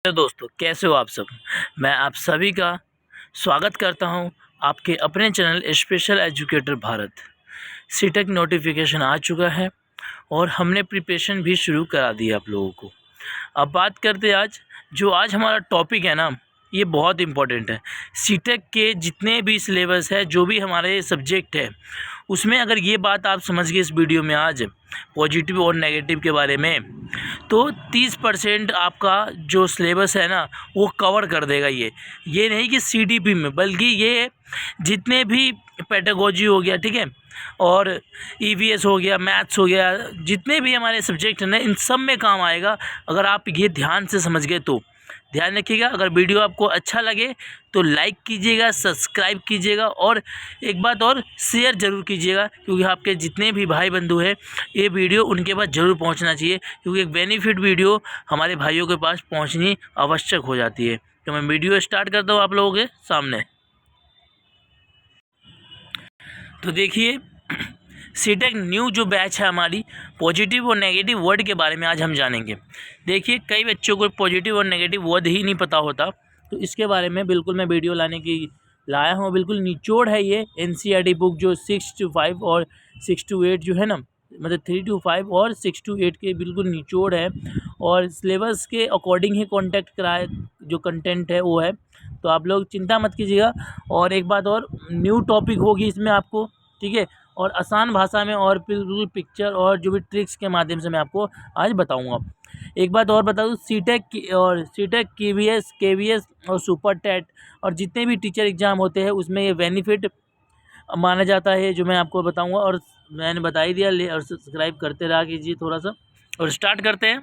तो दोस्तों, कैसे हो आप सब। मैं आप सभी का स्वागत करता हूं आपके अपने channel special educator Bharat. CTET notification आ चुका है और हमने प्रिपरेशन भी शुरू करा दी आप लोगों को। अब बात करते आज हमारा टॉपिक है ना, ये बहुत इम्पोर्टेंट है। सीटेक के जितने भी सिलेबस है, जो भी हमारे सब्जेक्ट है, उसमें अगर ये बात आप समझ गए इस वीडियो में आज पॉजिटिव और नेगेटिव के बारे में, तो 30% आपका जो सिलेबस है ना वो कवर कर देगा। ये नहीं कि सीडीपी में, बल्कि ये जितने भी पेडागोजी हो गया, ठीक है, और ईवीएस हो गया, मैथ्स हो गया, जितने भी हमारे सब्जेक्ट हैं ना, इन सब में काम आएगा अगर आप ये ध्यान से समझ गए तो। ध्यान रखिएगा, अगर वीडियो आपको अच्छा लगे तो लाइक कीजिएगा, सब्सक्राइब कीजिएगा और एक बात और, शेयर ज़रूर कीजिएगा, क्योंकि आपके जितने भी भाई बंधु हैं ये वीडियो उनके पास ज़रूर पहुंचना चाहिए, क्योंकि एक बेनिफिट वीडियो हमारे भाइयों के पास पहुंचनी आवश्यक हो जाती है। तो मैं वीडियो स्टार्ट करता हूँ आप लोगों के सामने। तो देखिए, सीटेक न्यू जो बैच है हमारी, पॉजिटिव और नेगेटिव वर्ड के बारे में आज हम जानेंगे। देखिए, कई बच्चों को पॉजिटिव और नेगेटिव वर्ड ही नहीं पता होता, तो इसके बारे में बिल्कुल मैं वीडियो लाया हूँ। बिल्कुल निचोड़ है ये एनसीईआरटी बुक, जो 6 to 5 और 6 to 8 जो है ना, मतलब 3 to 5 और 6 to 8 के बिल्कुल निचोड़ है, और सिलेबस के अकॉर्डिंग ही कॉन्टेक्ट कराए जो कंटेंट है वो है। तो आप लोग चिंता मत कीजिएगा। और एक बात और, न्यू टॉपिक होगी इसमें आपको, ठीक है, और आसान भाषा में और बिल्कुल पिक्चर और जो भी ट्रिक्स के माध्यम से मैं आपको आज बताऊंगा। एक बात और बता दूं, सीटेक केवीएस और सुपर टेट और जितने भी टीचर एग्ज़ाम होते हैं उसमें ये बेनिफिट माना जाता है, जो मैं आपको बताऊंगा। और मैंने बता ही दिया, और सब्सक्राइब करते रहा कीजिए थोड़ा सा। और स्टार्ट करते हैं।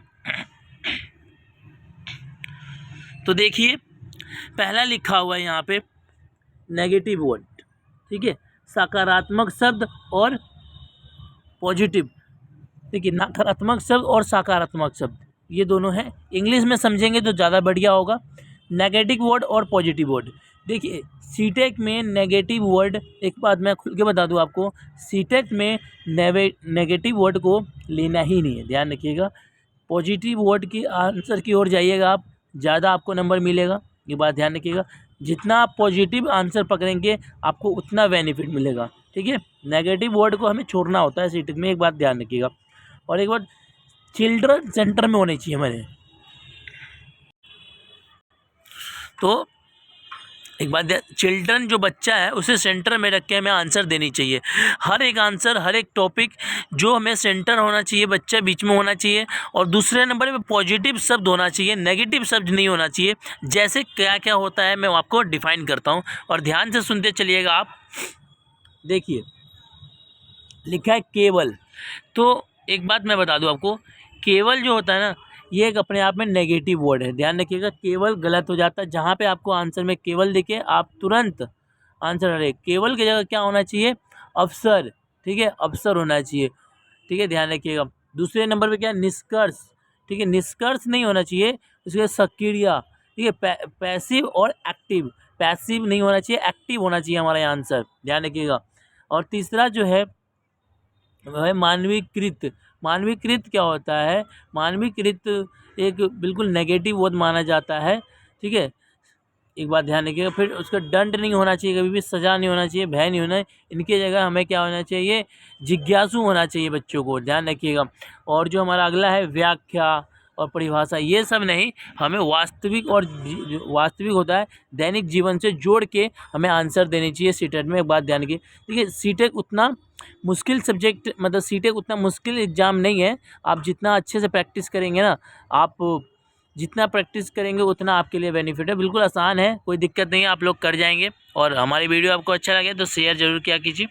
तो देखिए, पहला लिखा हुआ है यहाँ पे नेगेटिव वर्ड, ठीक है, सकारात्मक शब्द और पॉजिटिव। देखिए, नकारात्मक शब्द और सकारात्मक शब्द ये दोनों हैं। इंग्लिश में समझेंगे तो ज़्यादा बढ़िया होगा। नेगेटिव वर्ड और पॉजिटिव वर्ड। देखिए, सीटेक में नेगेटिव वर्ड, एक बात मैं खुल के बता दूं आपको, सीटेक में नेगेटिव वर्ड को लेना ही नहीं है, ध्यान रखिएगा। पॉजिटिव वर्ड की आंसर की ओर जाइएगा आप, ज़्यादा आपको नंबर मिलेगा, ये बात ध्यान रखिएगा। जितना आप पॉजिटिव आंसर पकड़ेंगे आपको उतना बेनिफिट मिलेगा, ठीक है। नेगेटिव वर्ड को हमें छोड़ना होता है सीटेक में, एक बात ध्यान रखिएगा। और एक बात, चिल्ड्रन सेंटर में होनी चाहिए हमारे। तो एक बात, चिल्ड्रन जो बच्चा है उसे सेंटर में रख के हमें आंसर देनी चाहिए। हर एक आंसर, हर एक टॉपिक जो हमें सेंटर होना चाहिए, बच्चा बीच में होना चाहिए। और दूसरे नंबर पे पॉजिटिव शब्द होना चाहिए, नेगेटिव शब्द नहीं होना चाहिए। जैसे क्या क्या होता है मैं आपको डिफाइन करता हूँ, और ध्यान से सुनते चलिएगा आप। देखिए, लिखा है केवल। तो एक बात मैं बता दूं आपको, केवल जो होता है ना, ये एक अपने आप में नेगेटिव वर्ड है, ध्यान रखिएगा। केवल गलत हो जाता है, जहाँ पे आपको आंसर में केवल दिखे आप तुरंत आंसर डालिए। केवल की जगह क्या होना चाहिए, अवसर, ठीक है, अवसर होना चाहिए, ठीक है, ध्यान रखिएगा। दूसरे नंबर पे क्या है, निष्कर्ष, ठीक है, निष्कर्ष नहीं होना चाहिए, उसके सक्रिय, ठीक है, पैसिव और एक्टिव। पैसिव नहीं होना चाहिए, एक्टिव होना चाहिए हमारा आंसर, ध्यान रखिएगा। और तीसरा जो है वह है मानवीकृत। मानवीकृत क्या होता है, मानवीकृत एक बिल्कुल नेगेटिव वर्ड माना जाता है, ठीक है, एक बात ध्यान रखिएगा। फिर उसका दंड नहीं होना चाहिए, कभी भी सज़ा नहीं होना चाहिए, भय नहीं होना है। इनकी जगह हमें क्या होना चाहिए, जिज्ञासु होना चाहिए बच्चों को, ध्यान रखिएगा। और जो हमारा अगला है व्याख्या और परिभाषा, ये सब नहीं, हमें वास्तविक और वास्तविक होता है दैनिक जीवन से जोड़ के हमें आंसर देनी चाहिए सीटेट में, एक बात ध्यान रखिए। देखिए, सीटेट उतना मुश्किल सब्जेक्ट, मतलब सीटेट उतना मुश्किल एग्ज़ाम नहीं है। आप जितना अच्छे से प्रैक्टिस करेंगे ना, आप जितना प्रैक्टिस करेंगे उतना आपके लिए बेनिफिट है। बिल्कुल आसान है, कोई दिक्कत नहीं है, आप लोग कर जाएंगे। और हमारी वीडियो आपको अच्छा लगे तो शेयर ज़रूर किया कीजिए।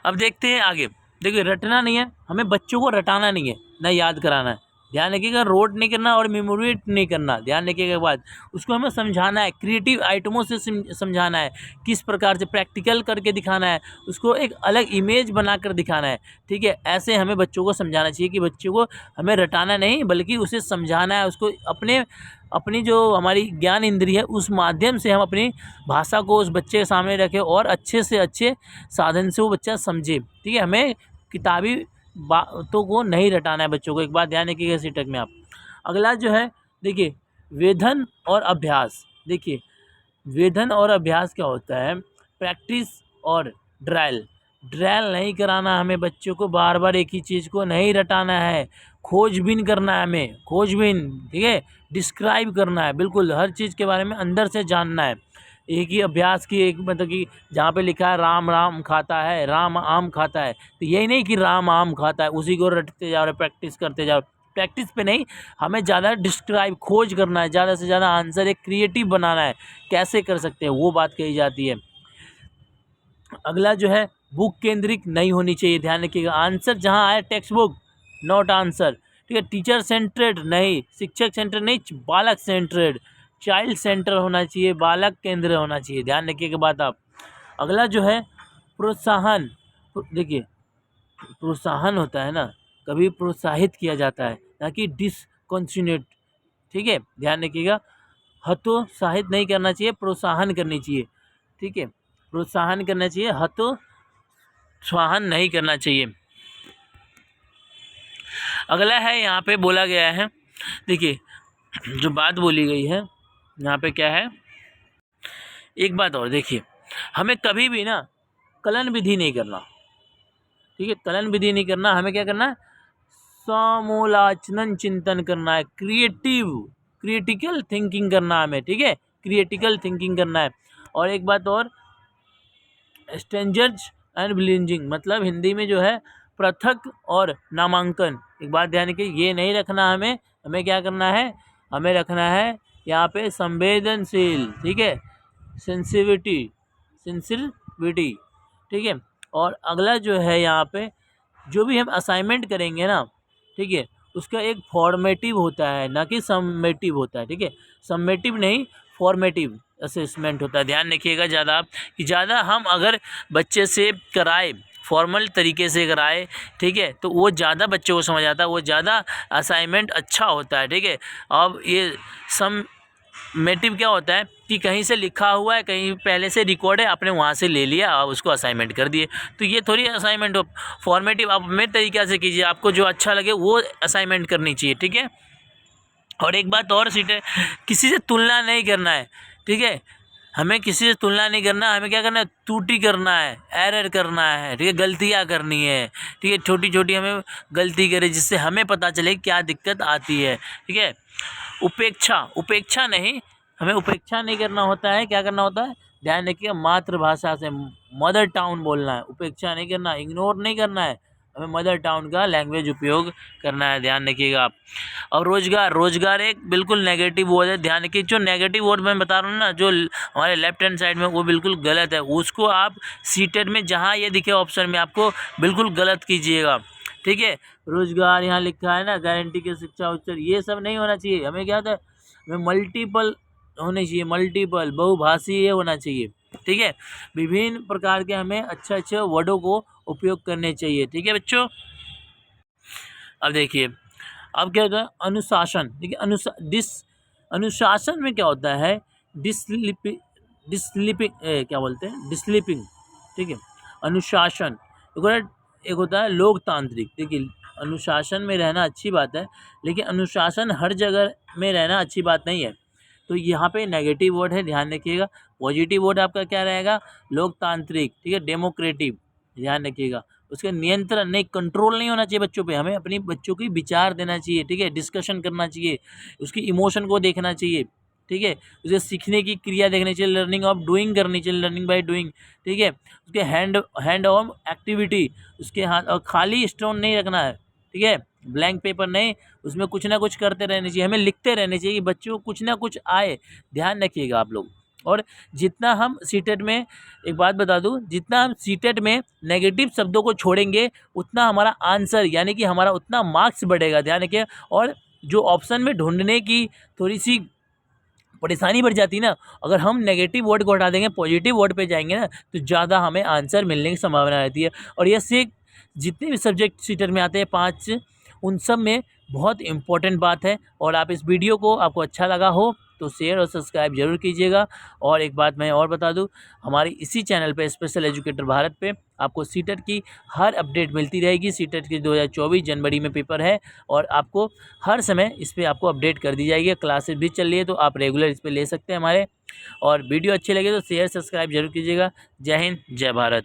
अब देखते हैं आगे। देखिए, रटना नहीं है, हमें बच्चों को रटाना नहीं है, ना याद कराना है, ध्यान रखिएगा। रोट नहीं करना और मेमोरेट नहीं करना, ध्यान रखिएगा। बाद उसको हमें समझाना है, क्रिएटिव आइटमों से समझाना है, किस प्रकार से प्रैक्टिकल करके दिखाना है, उसको एक अलग इमेज बनाकर दिखाना है, ठीक है। ऐसे हमें बच्चों को समझाना चाहिए कि बच्चों को हमें रटाना नहीं, बल्कि उसे समझाना है। उसको अपनी जो हमारी ज्ञान इंद्रिय है उस माध्यम से हम अपनी भाषा को उस बच्चे के सामने रखें और अच्छे से अच्छे साधन से वो बच्चा समझे, ठीक है। हमें किताबी बातों को नहीं रटाना है बच्चों को, एक बात ध्यान रखिएगा सीटेक में आप। अगला जो है देखिए वेधन और अभ्यास, देखिए वेधन और अभ्यास क्या होता है, प्रैक्टिस और ड्रायल। ड्रायल नहीं कराना हमें, बच्चों को बार बार एक ही चीज़ को नहीं रटाना है, खोजबीन करना है हमें, खोजबीन, ठीक है, डिस्क्राइब करना है, बिल्कुल हर चीज़ के बारे में अंदर से जानना है। एक ही अभ्यास की एक मतलब कि जहाँ पे लिखा है राम राम खाता है, राम आम खाता है, तो यही नहीं कि राम आम खाता है उसी को रटते जाओ, प्रैक्टिस करते जाओ, प्रैक्टिस पे नहीं, हमें ज़्यादा डिस्क्राइब खोज करना है, ज़्यादा से ज़्यादा आंसर एक क्रिएटिव बनाना है, कैसे कर सकते हैं वो बात कही जाती है। अगला जो है बुक केंद्रित नहीं होनी चाहिए, ध्यान रखिएगा, आंसर जहाँ आए टेक्स्ट बुक नॉट आंसर, ठीक है, टीचर सेंट्रेड नहीं, शिक्षक सेंट्रेड नहीं, बालक सेंट्रेड, चाइल्ड सेंटर होना चाहिए, बालक केंद्र होना चाहिए, ध्यान रखिएगा बात आप। अगला जो है प्रोत्साहन, देखिए प्रोत्साहन होता है ना, कभी प्रोत्साहित किया जाता है ना कि डिसकंटिन्यूट, ठीक है, ध्यान रखिएगा, हतोत्साहित नहीं करना चाहिए, प्रोत्साहन करनी चाहिए, ठीक है, प्रोत्साहन करना चाहिए, हतोत्साहन नहीं करना चाहिए। अगला है यहाँ पे बोला गया है, देखिए जो बात बोली गई है यहाँ पे क्या है, एक बात और देखिए, हमें कभी भी ना कलन विधि नहीं करना, ठीक है, कलन विधि नहीं करना, हमें क्या करना है, समूलाचनन चिंतन करना है, क्रिटिकल थिंकिंग करना है हमें, ठीक है, क्रिटिकल थिंकिंग करना है। और एक बात और, स्ट्रेंजर्स एंड ब्लिंजिंग, मतलब हिंदी में जो है पृथक और नामांकन, एक बात ध्यान रखिए, ये नहीं रखना हमें, हमें क्या करना है, हमें रखना है यहाँ पे संवेदनशील, ठीक है, सेंसिटिविटी, ठीक है। और अगला जो है यहाँ पे जो भी हम असाइनमेंट करेंगे ना, ठीक है, उसका एक फॉर्मेटिव होता है ना कि सम्मेटिव होता है, ठीक है, सम्मेटिव नहीं फॉर्मेटिव असेसमेंट होता है, ध्यान रखिएगा ज़्यादा आप, कि ज़्यादा हम अगर बच्चे से कराए, फॉर्मल तरीके से कराए, ठीक है, तो वो ज़्यादा बच्चों को समझ आता है, वो ज़्यादा असाइनमेंट अच्छा होता है, ठीक है। अब ये सम्मेटिव क्या होता है कि कहीं से लिखा हुआ है, कहीं पहले से रिकॉर्ड है, आपने वहाँ से ले लिया, आप उसको असाइनमेंट कर दिए, तो ये थोड़ी असाइनमेंट हो। फॉर्मेटिव आप मेरे तरीक़े से कीजिए, आपको जो अच्छा लगे वो असाइनमेंट करनी चाहिए, ठीक है। और एक बात और सीट है, किसी से तुलना नहीं करना है, ठीक है, हमें किसी से तुलना नहीं करना, हमें क्या करना है, त्रुटि करना है, एरर करना है, ठीक है, गलतियाँ करनी है, ठीक है, छोटी छोटी हमें गलती करें जिससे हमें पता चले क्या दिक्कत आती है, ठीक है। उपेक्षा नहीं, हमें उपेक्षा नहीं करना होता है, क्या करना होता है, ध्यान रखिए, मातृभाषा से मदर टाउन बोलना है, उपेक्षा नहीं करना, इग्नोर नहीं करना है, हमें मदर टाउन का लैंग्वेज उपयोग करना है, ध्यान रखिएगा आप। और रोजगार एक बिल्कुल नेगेटिव वर्ड है, ध्यान रखिए, जो नेगेटिव वर्ड मैं बता रहा हूँ ना, जो हमारे लेफ्ट हैंड साइड में, वो बिल्कुल गलत है, उसको आप सीटेट में जहाँ ये दिखे ऑप्शन में आपको बिल्कुल गलत कीजिएगा, ठीक है। रोजगार यहाँ लिखा है ना, गारंटी के शिक्षा उत्तर, ये सब नहीं होना चाहिए, हमें क्या होता है, हमें मल्टीपल होने चाहिए, मल्टीपल बहुभाषीय होना चाहिए, ठीक है, विभिन्न प्रकार के हमें अच्छे वर्डों को उपयोग करने चाहिए, ठीक है बच्चों। अब देखिए, अब क्या होता है, अनुशासन, ठीक है, अनुशासन में क्या होता है, क्या बोलते हैं, डिस्लिपिंग, ठीक है, अनुशासन एक होता है लोकतांत्रिक, देखिए अनुशासन में रहना अच्छी बात है, लेकिन अनुशासन हर जगह में रहना अच्छी बात नहीं है, तो यहाँ पे नेगेटिव वर्ड है, ध्यान रखिएगा। पॉजिटिव वर्ड आपका क्या रहेगा, लोकतांत्रिक, ठीक है, डेमोक्रेटिव, ध्यान रखिएगा। उसके नियंत्रण नहीं, कंट्रोल नहीं होना चाहिए बच्चों पे, हमें अपनी बच्चों की विचार देना चाहिए, ठीक है, डिस्कशन करना चाहिए, उसकी इमोशन को देखना चाहिए, ठीक है, उसे सीखने की क्रिया देखनी चाहिए, लर्निंग ऑफ डूइंग करनी चाहिए, लर्निंग बाय डूइंग, ठीक है, उसके हैंड ऑन एक्टिविटी, उसके हाथ, और खाली स्टोन नहीं रखना है, ठीक है, ब्लैंक पेपर नहीं, उसमें कुछ ना कुछ करते रहने चाहिए, हमें लिखते रहने चाहिए कि बच्चों को कुछ ना कुछ आए, ध्यान रखिएगा आप लोग। और जितना हम सीटेट में, एक बात बता दूं, जितना हम सीटेट में नेगेटिव शब्दों को छोड़ेंगे, उतना हमारा आंसर यानी कि हमारा उतना मार्क्स बढ़ेगा, ध्यान रखिए। और जो ऑप्शन में ढूंढने की थोड़ी सी परेशानी बढ़ जाती है ना, अगर हम नेगेटिव वर्ड को हटा देंगे, पॉजिटिव वर्ड पे जाएंगे ना, तो ज़्यादा हमें आंसर मिलने की संभावना रहती है। और ये से जितने भी सब्जेक्ट सीटेट में आते हैं 5, उन सब में बहुत इम्पोर्टेंट बात है। और आप इस वीडियो को आपको अच्छा लगा हो तो तो शेयर और सब्सक्राइब जरूर कीजिएगा। और एक बात मैं और बता दूं, हमारी इसी चैनल पे स्पेशल एजुकेटर भारत पे आपको सीटेट की हर अपडेट मिलती रहेगी। सीटेट की 2024 जनवरी में पेपर है और आपको हर समय इस पर आपको अपडेट कर दी जाएगी। क्लासेस भी चल रही है तो आप रेगुलर इस पर ले सकते हैं हमारे। और वीडियो अच्छे लगे तो शेयर सब्सक्राइब जरूर कीजिएगा। जय हिंद, जय भारत।